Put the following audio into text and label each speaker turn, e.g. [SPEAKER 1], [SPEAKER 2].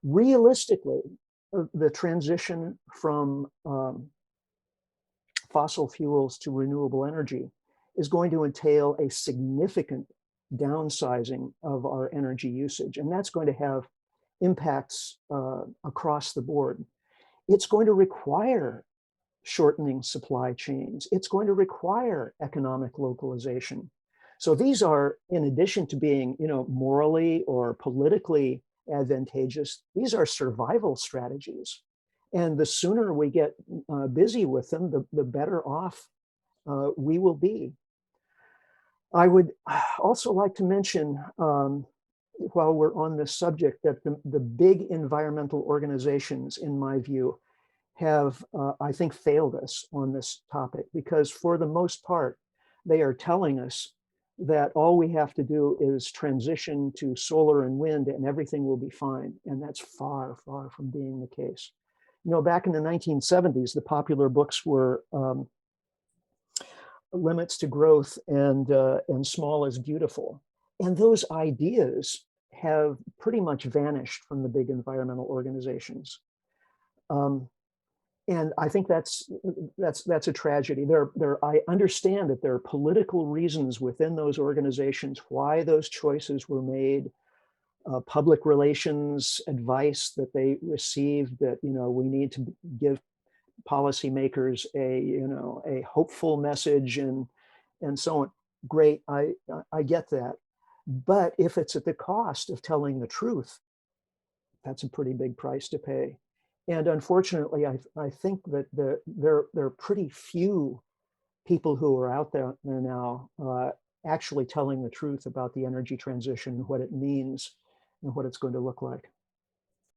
[SPEAKER 1] Realistically, the transition from fossil fuels to renewable energy is going to entail a significant downsizing of our energy usage, and that's going to have impacts across the board. It's going to require shortening supply chains. It's going to require economic localization. So these are, in addition to being, morally or politically advantageous, these are survival strategies. And the sooner we get busy with them, the better off we will be. I would also like to mention, while we're on this subject, that the big environmental organizations, in my view, have, I think, failed us on this topic, because for the most part, they are telling us that all we have to do is transition to solar and wind and everything will be fine. And that's far, far from being the case. Back in the 1970s, the popular books were Limits to Growth and Small is Beautiful. And those ideas have pretty much vanished from the big environmental organizations. And I think that's a tragedy. I understand that there are political reasons within those organizations why those choices were made, public relations advice that they received, that we need to give policymakers a hopeful message and so on. Great, I get that, but if it's at the cost of telling the truth, that's a pretty big price to pay. And unfortunately, I think that there are pretty few people who are out there now actually telling the truth about the energy transition, what it means, and what it's going to look like.